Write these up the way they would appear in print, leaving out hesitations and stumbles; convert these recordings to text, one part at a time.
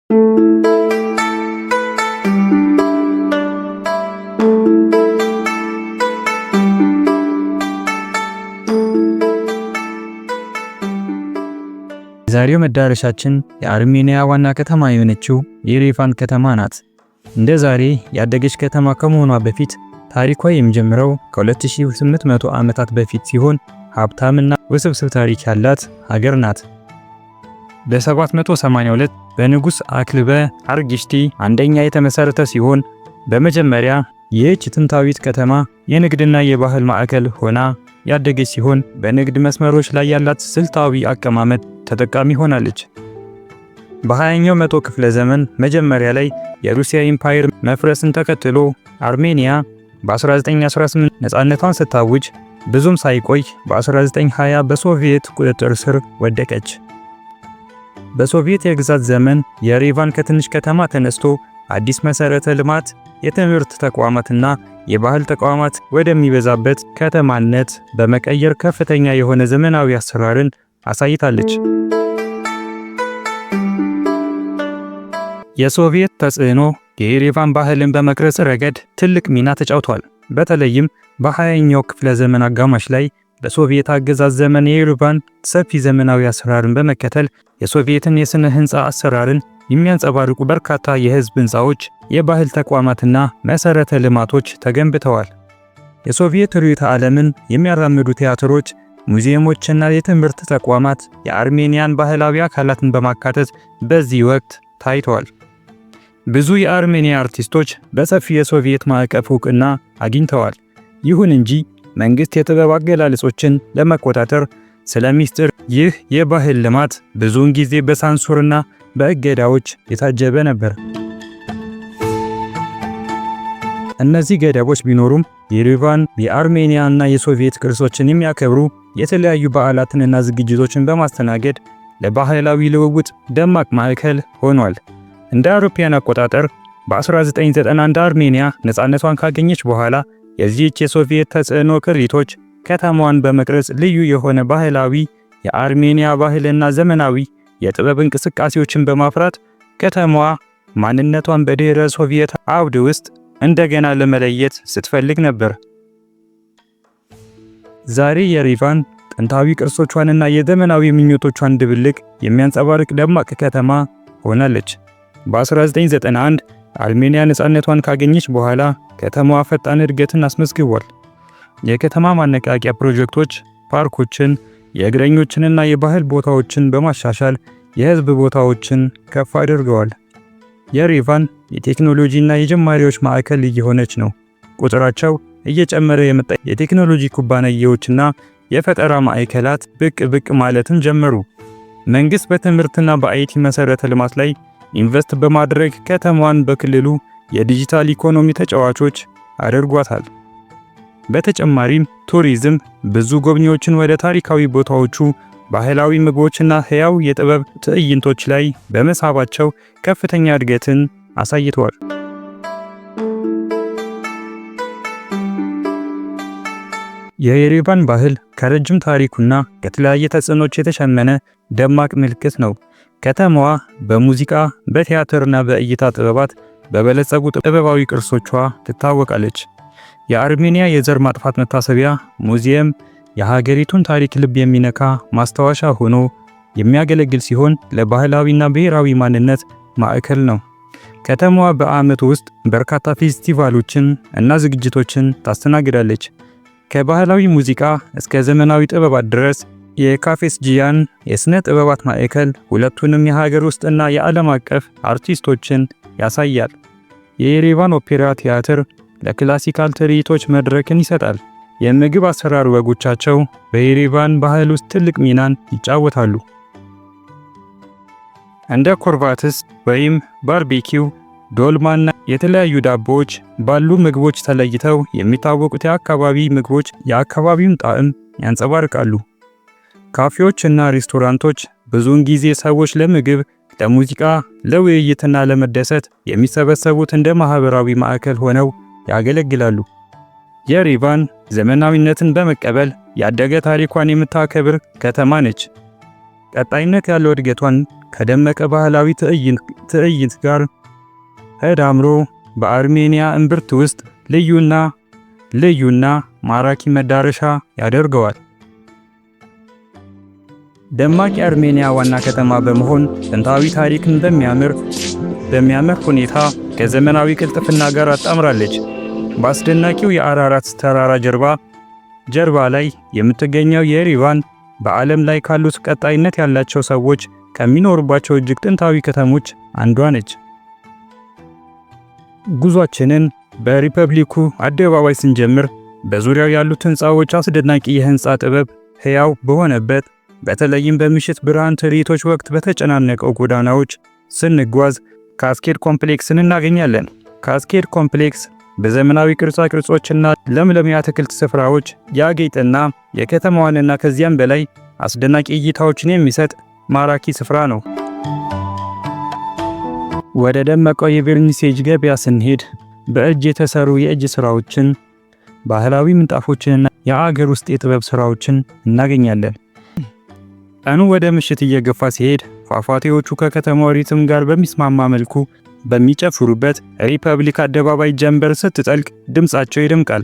የዛሬው መዳረሻችን የአርሜኒያ ዋና ከተማ የሆነችው የሬቫን ከተማ ናት። እንደ ዛሬ ያደገች ከተማ ከመሆኗ በፊት ታሪኳ የሚጀምረው ከ2800 ዓመታት በፊት ሲሆን ሀብታምና ውስብስብ ታሪክ ያላት ሀገር ናት። በ782 በንጉስ አክልበ አርጊሽቲ አንደኛ የተመሰረተ ሲሆን በመጀመሪያ ይህች ጥንታዊት ከተማ የንግድና የባህል ማዕከል ሆና ያደገች ሲሆን በንግድ መስመሮች ላይ ያላት ስልታዊ አቀማመጥ ተጠቃሚ ሆናለች። በ20ኛው መቶ ክፍለ ዘመን መጀመሪያ ላይ የሩሲያ ኢምፓየር መፍረስን ተከትሎ አርሜኒያ በ1918 ነፃነቷን ስታውጅ ብዙም ሳይቆይ በ1920 በሶቪየት ቁጥጥር ስር ወደቀች። በሶቪየት የግዛት ዘመን የሬቫን ከትንሽ ከተማ ተነስቶ አዲስ መሰረተ ልማት፣ የትምህርት ተቋማትና የባህል ተቋማት ወደሚበዛበት ከተማነት በመቀየር ከፍተኛ የሆነ ዘመናዊ አሰራርን አሳይታለች። የሶቪየት ተጽዕኖ የሬቫን ባህልን በመቅረጽ ረገድ ትልቅ ሚና ተጫውቷል። በተለይም በ20ኛው ክፍለ ዘመን አጋማሽ ላይ በሶቪየት አገዛዝ ዘመን የሬቫን ሰፊ ዘመናዊ አሰራርን በመከተል የሶቪየትን የስነ ህንፃ አሰራርን የሚያንጸባርቁ በርካታ የህዝብ ህንፃዎች፣ የባህል ተቋማትና መሰረተ ልማቶች ተገንብተዋል። የሶቪየት ርዕዮተ ዓለምን የሚያራምዱ ቲያትሮች፣ ሙዚየሞችና የትምህርት ተቋማት የአርሜኒያን ባህላዊ አካላትን በማካተት በዚህ ወቅት ታይተዋል። ብዙ የአርሜኒያ አርቲስቶች በሰፊ የሶቪየት ማዕቀፍ ዕውቅና አግኝተዋል። ይሁን እንጂ መንግስት የጥበብ አገላለጾችን ለመቆጣጠር ስለሚስጥር ይህ የባህል ልማት ብዙውን ጊዜ በሳንሱርና በእገዳዎች የታጀበ ነበር። እነዚህ ገደቦች ቢኖሩም የሬቫን የአርሜኒያና የሶቪየት ቅርሶችን የሚያከብሩ የተለያዩ በዓላትንና ዝግጅቶችን በማስተናገድ ለባህላዊ ልውውጥ ደማቅ ማዕከል ሆኗል። እንደ አውሮፓውያን አቆጣጠር በ1991 አርሜኒያ ነፃነቷን ካገኘች በኋላ የዚህች የሶቪየት ተጽዕኖ ቅሪቶች ከተማዋን በመቅረጽ ልዩ የሆነ ባህላዊ የአርሜኒያ ባህልና ዘመናዊ የጥበብ እንቅስቃሴዎችን በማፍራት ከተማዋ ማንነቷን በድህረ ሶቪየት አውድ ውስጥ እንደገና ለመለየት ስትፈልግ ነበር። ዛሬ የሬቫን ጥንታዊ ቅርሶቿንና የዘመናዊ ምኞቶቿን ድብልቅ የሚያንጸባርቅ ደማቅ ከተማ ሆናለች። በ1991 አርሜኒያ ነፃነቷን ካገኘች በኋላ ከተማዋ ፈጣን እድገትን አስመዝግቧል። የከተማ ማነቃቂያ ፕሮጀክቶች ፓርኮችን፣ የእግረኞችንና የባህል ቦታዎችን በማሻሻል የህዝብ ቦታዎችን ከፍ አድርገዋል። የሬቫን የቴክኖሎጂና የጀማሪዎች ማዕከል እየሆነች ነው። ቁጥራቸው እየጨመረ የመጣ የቴክኖሎጂ ኩባንያዎችና የፈጠራ ማዕከላት ብቅ ማለትን ጀመሩ። መንግስት በትምህርትና በአይቲ መሰረተ ልማት ላይ ኢንቨስት በማድረግ ከተማዋን በክልሉ የዲጂታል ኢኮኖሚ ተጫዋቾች አድርጓታል። በተጨማሪም ቱሪዝም ብዙ ጎብኚዎችን ወደ ታሪካዊ ቦታዎቹ፣ ባህላዊ ምግቦችና ህያው የጥበብ ትዕይንቶች ላይ በመሳባቸው ከፍተኛ እድገትን አሳይተዋል። የሬቫን ባህል ከረጅም ታሪኩና ከተለያየ ተጽዕኖች የተሸመነ ደማቅ ምልክት ነው። ከተማዋ በሙዚቃ፣ በቲያትርና በእይታ ጥበባት በበለጸጉ ጥበባዊ ቅርሶቿ ትታወቃለች። የአርሜኒያ የዘር ማጥፋት መታሰቢያ ሙዚየም የሀገሪቱን ታሪክ ልብ የሚነካ ማስታወሻ ሆኖ የሚያገለግል ሲሆን ለባህላዊና ብሔራዊ ማንነት ማዕከል ነው። ከተማዋ በዓመቱ ውስጥ በርካታ ፌስቲቫሎችን እና ዝግጅቶችን ታስተናግዳለች። ከባህላዊ ሙዚቃ እስከ ዘመናዊ ጥበባት ድረስ የካፌስጂያን የስነ ጥበባት ማዕከል ሁለቱንም የሀገር ውስጥና የዓለም አቀፍ አርቲስቶችን ያሳያል። የሬቫን ኦፔራ ቲያትር ለክላሲካል ትርኢቶች መድረክን ይሰጣል። የምግብ አሰራር ወጎቻቸው በሬቫን ባህል ውስጥ ትልቅ ሚናን ይጫወታሉ። እንደ ኮርቫትስ ወይም ባርቤኪው፣ ዶልማና የተለያዩ ዳቦዎች ባሉ ምግቦች ተለይተው የሚታወቁት የአካባቢ ምግቦች የአካባቢውን ጣዕም ያንጸባርቃሉ። ካፌዎችና ሬስቶራንቶች ብዙውን ጊዜ ሰዎች ለምግብ፣ ለሙዚቃ፣ ለውይይትና ለመደሰት የሚሰበሰቡት እንደ ማህበራዊ ማዕከል ሆነው ያገለግላሉ። የሬቫን ዘመናዊነትን በመቀበል ያደገ ታሪኳን የምታከብር ከተማ ነች። ቀጣይነት ያለው እድገቷን ከደመቀ ባህላዊ ትዕይንት ጋር ተዳምሮ በአርሜኒያ እምብርት ውስጥ ልዩና ማራኪ መዳረሻ ያደርገዋል። ደማቅ የአርሜኒያ ዋና ከተማ በመሆን ጥንታዊ ታሪክን በሚያምር ሁኔታ ከዘመናዊ ቅልጥፍና ጋር አጣምራለች። በአስደናቂው የአራራት ተራራ ጀርባ ላይ የምትገኘው የሪቫን በዓለም ላይ ካሉት ቀጣይነት ያላቸው ሰዎች ከሚኖሩባቸው እጅግ ጥንታዊ ከተሞች አንዷ ነች። ጉዟችንን በሪፐብሊኩ አደባባይ ስንጀምር በዙሪያው ያሉት ሕንፃዎች አስደናቂ የሕንፃ ጥበብ ሕያው በሆነበት፣ በተለይም በምሽት ብርሃን ትርኢቶች ወቅት በተጨናነቀው ጎዳናዎች ስንጓዝ ካስኬድ ኮምፕሌክስን እናገኛለን። ካስኬድ ኮምፕሌክስ በዘመናዊ ቅርጻ ቅርጾችና ለምለም የአትክልት ስፍራዎች ያጌጠና የከተማዋንና ከዚያም በላይ አስደናቂ እይታዎችን የሚሰጥ ማራኪ ስፍራ ነው። ወደ ደመቀው የቬርኒሴጅ ገበያ ስንሄድ በእጅ የተሰሩ የእጅ ስራዎችን፣ ባህላዊ ምንጣፎችንና የአገር ውስጥ የጥበብ ስራዎችን እናገኛለን። ቀኑ ወደ ምሽት እየገፋ ሲሄድ ፏፏቴዎቹ ከከተማው ሪትም ጋር በሚስማማ መልኩ በሚጨፍሩበት ሪፐብሊክ አደባባይ ጀንበር ስትጠልቅ ድምጻቸው ይደምቃል።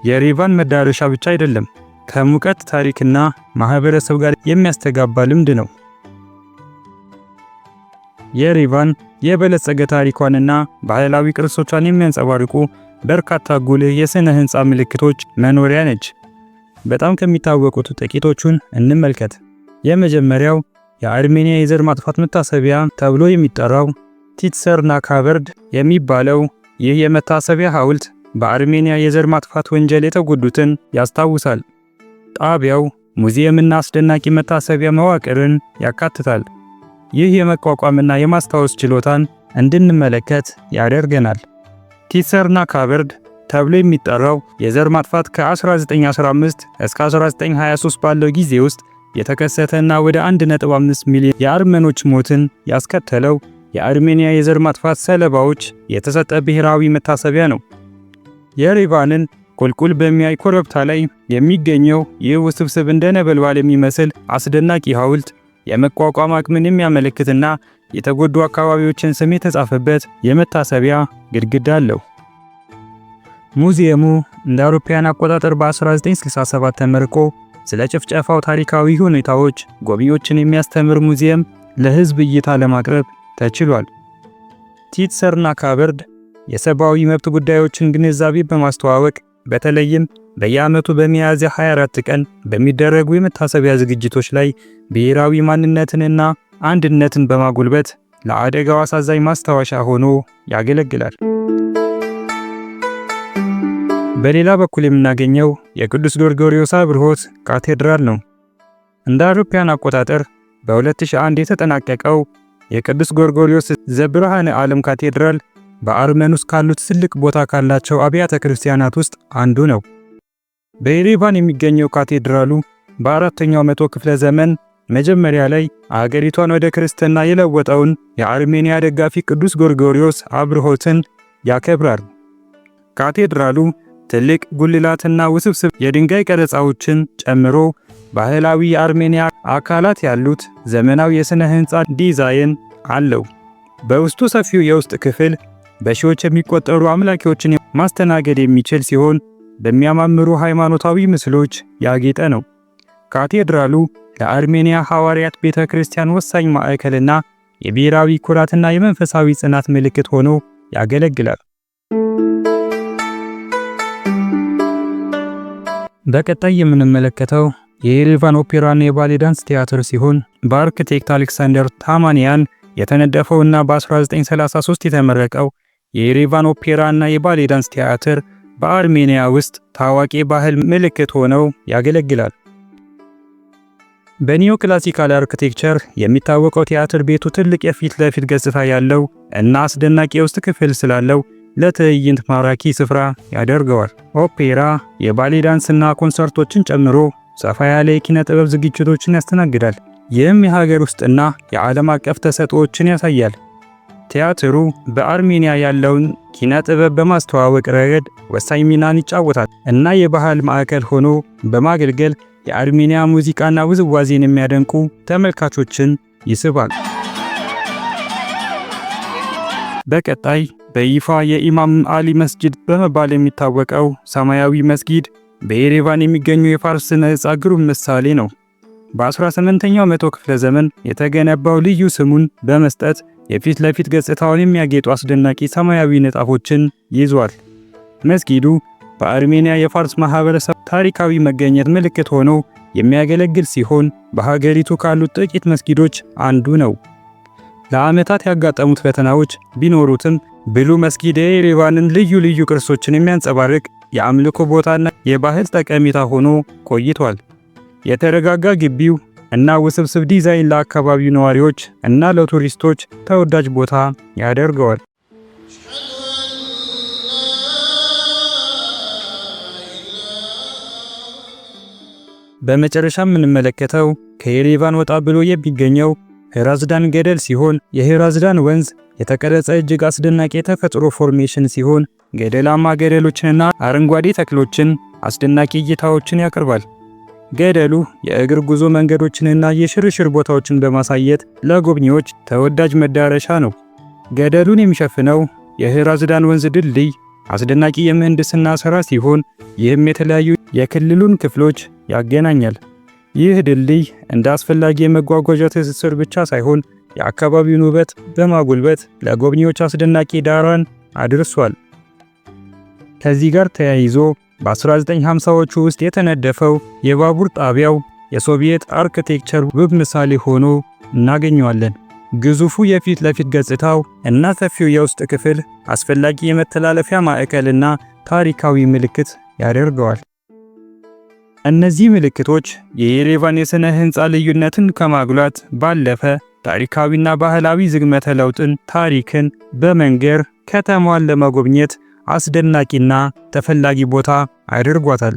የሪቫን መዳረሻ ብቻ አይደለም፣ ከሙቀት ታሪክና ማህበረሰብ ጋር የሚያስተጋባ ልምድ ነው። የሪቫን የበለጸገ ታሪኳንና ባህላዊ ቅርሶቿን የሚያንጸባርቁ በርካታ ጉልህ የሥነ ሕንፃ ምልክቶች መኖሪያ ነች። በጣም ከሚታወቁት ጥቂቶቹን እንመልከት። የመጀመሪያው የአርሜኒያ የዘር ማጥፋት መታሰቢያ ተብሎ የሚጠራው ቲትሰርና ካቨርድ የሚባለው ይህ የመታሰቢያ ሐውልት በአርሜኒያ የዘር ማጥፋት ወንጀል የተጎዱትን ያስታውሳል። ጣቢያው ሙዚየምና አስደናቂ መታሰቢያ መዋቅርን ያካትታል። ይህ የመቋቋምና የማስታወስ ችሎታን እንድንመለከት ያደርገናል። ቲትሰርና ካቨርድ ተብሎ የሚጠራው የዘር ማጥፋት ከ1915 እስከ 1923 ባለው ጊዜ ውስጥ የተከሰተና ወደ 1.5 ሚሊዮን የአርመኖች ሞትን ያስከተለው የአርሜኒያ የዘር ማጥፋት ሰለባዎች የተሰጠ ብሔራዊ መታሰቢያ ነው። የሪቫንን ቁልቁል በሚያይ ኮረብታ ላይ የሚገኘው ይህ ውስብስብ እንደ ነበልባል የሚመስል አስደናቂ ሐውልት የመቋቋም አቅምን የሚያመለክትና የተጎዱ አካባቢዎችን ስም የተጻፈበት የመታሰቢያ ግድግዳ አለው። ሙዚየሙ እንደ አውሮፓውያን አቆጣጠር በ1967 ተመርቆ ስለ ጭፍጨፋው ታሪካዊ ሁኔታዎች ጎብኚዎችን የሚያስተምር ሙዚየም ለሕዝብ እይታ ለማቅረብ ተችሏል። ቲትሰርና ካቨርድ የሰብአዊ መብት ጉዳዮችን ግንዛቤ በማስተዋወቅ በተለይም በየዓመቱ በሚያዝያ 24 ቀን በሚደረጉ የመታሰቢያ ዝግጅቶች ላይ ብሔራዊ ማንነትንና አንድነትን በማጎልበት ለአደጋው አሳዛኝ ማስታወሻ ሆኖ ያገለግላል። በሌላ በኩል የምናገኘው የቅዱስ ጎርጎርዮስ አብርሆት ካቴድራል ነው። እንደ አውሮፓውያን አቆጣጠር በ2001 የተጠናቀቀው የቅዱስ ጎርጎርዮስ ዘብርሃነ ዓለም ካቴድራል በአርመን ውስጥ ካሉት ትልቅ ቦታ ካላቸው አብያተ ክርስቲያናት ውስጥ አንዱ ነው። በኢሬቫን የሚገኘው ካቴድራሉ በ4ኛው መቶ ክፍለ ዘመን መጀመሪያ ላይ አገሪቷን ወደ ክርስትና የለወጠውን የአርሜኒያ ደጋፊ ቅዱስ ጎርጎርዮስ አብርሆትን ያከብራል። ካቴድራሉ ትልቅ ጉልላትና ውስብስብ የድንጋይ ቀረጻዎችን ጨምሮ ባህላዊ የአርሜኒያ አካላት ያሉት ዘመናዊ የሥነ ሕንፃ ዲዛይን አለው። በውስጡ ሰፊው የውስጥ ክፍል በሺዎች የሚቆጠሩ አምላኪዎችን ማስተናገድ የሚችል ሲሆን በሚያማምሩ ሃይማኖታዊ ምስሎች ያጌጠ ነው። ካቴድራሉ ለአርሜኒያ ሐዋርያት ቤተክርስቲያን ወሳኝ ማዕከልና የብሔራዊ ኩራትና የመንፈሳዊ ጽናት ምልክት ሆኖ ያገለግላል። በቀጣይ የምንመለከተው የኢሬቫን ኦፔራና የባሌ ዳንስ ቲያትር ሲሆን በአርክቴክት አሌክሳንደር ታማኒያን የተነደፈውና በ1933 የተመረቀው የኢሬቫን ኦፔራና የባሌ ዳንስ ቲያትር በአርሜኒያ ውስጥ ታዋቂ ባህል ምልክት ሆነው ያገለግላል። በኒዮ ክላሲካል አርክቴክቸር የሚታወቀው ቲያትር ቤቱ ትልቅ የፊት ለፊት ገጽታ ያለው እና አስደናቂ የውስጥ ክፍል ስላለው ለትዕይንት ማራኪ ስፍራ ያደርገዋል። ኦፔራ፣ የባሌ ዳንስና ኮንሰርቶችን ጨምሮ ሰፋ ያለ የኪነ ጥበብ ዝግጅቶችን ያስተናግዳል። ይህም የሀገር ውስጥና የዓለም አቀፍ ተሰጥኦዎችን ያሳያል። ቲያትሩ በአርሜኒያ ያለውን ኪነ ጥበብ በማስተዋወቅ ረገድ ወሳኝ ሚናን ይጫወታል እና የባህል ማዕከል ሆኖ በማገልገል የአርሜኒያ ሙዚቃና ውዝዋዜን የሚያደንቁ ተመልካቾችን ይስባል። በቀጣይ በይፋ የኢማም አሊ መስጂድ በመባል የሚታወቀው ሰማያዊ መስጊድ በየሬቫን የሚገኙ የፋርስ ስነ ህንጻ ግሩም ምሳሌ ነው። በ18ኛው መቶ ክፍለ ዘመን የተገነባው ልዩ ስሙን በመስጠት የፊት ለፊት ገጽታውን የሚያጌጡ አስደናቂ ሰማያዊ ንጣፎችን ይዟል። መስጊዱ በአርሜኒያ የፋርስ ማህበረሰብ ታሪካዊ መገኘት ምልክት ሆኖ የሚያገለግል ሲሆን በሀገሪቱ ካሉት ጥቂት መስጊዶች አንዱ ነው። ለዓመታት ያጋጠሙት ፈተናዎች ቢኖሩትም ብሉ መስጊድ የየሬቫንን ልዩ ልዩ ቅርሶችን የሚያንጸባርቅ የአምልኮ ቦታና የባህል ጠቀሜታ ሆኖ ቆይቷል። የተረጋጋ ግቢው እና ውስብስብ ዲዛይን ለአካባቢው ነዋሪዎች እና ለቱሪስቶች ተወዳጅ ቦታ ያደርገዋል። በመጨረሻ የምንመለከተው ከየሬቫን ወጣ ብሎ የሚገኘው ሄራዝዳን ገደል ሲሆን የሄራዝዳን ወንዝ የተቀረጸ እጅግ አስደናቂ የተፈጥሮ ፎርሜሽን ሲሆን ገደላማ ገደሎችንና አረንጓዴ ተክሎችን አስደናቂ እይታዎችን ያቀርባል። ገደሉ የእግር ጉዞ መንገዶችንና የሽርሽር ቦታዎችን በማሳየት ለጎብኚዎች ተወዳጅ መዳረሻ ነው። ገደሉን የሚሸፍነው የሄራዝዳን ወንዝ ድልድይ አስደናቂ የምህንድስና ሥራ ሲሆን ይህም የተለያዩ የክልሉን ክፍሎች ያገናኛል። ይህ ድልድይ እንደ አስፈላጊ የመጓጓዣ ትስስር ብቻ ሳይሆን የአካባቢውን ውበት በማጉልበት ለጎብኚዎች አስደናቂ ዳራን አድርሷል። ከዚህ ጋር ተያይዞ በ1950ዎቹ ውስጥ የተነደፈው የባቡር ጣቢያው የሶቪየት አርክቴክቸር ውብ ምሳሌ ሆኖ እናገኘዋለን። ግዙፉ የፊት ለፊት ገጽታው እና ሰፊው የውስጥ ክፍል አስፈላጊ የመተላለፊያ ማዕከልና ታሪካዊ ምልክት ያደርገዋል። እነዚህ ምልክቶች የየሬቫን የሥነ ሕንፃ ልዩነትን ከማጉላት ባለፈ ታሪካዊና ባህላዊ ዝግመተ ለውጥን ታሪክን በመንገር ከተማዋን ለመጎብኘት አስደናቂና ተፈላጊ ቦታ አድርጓታል።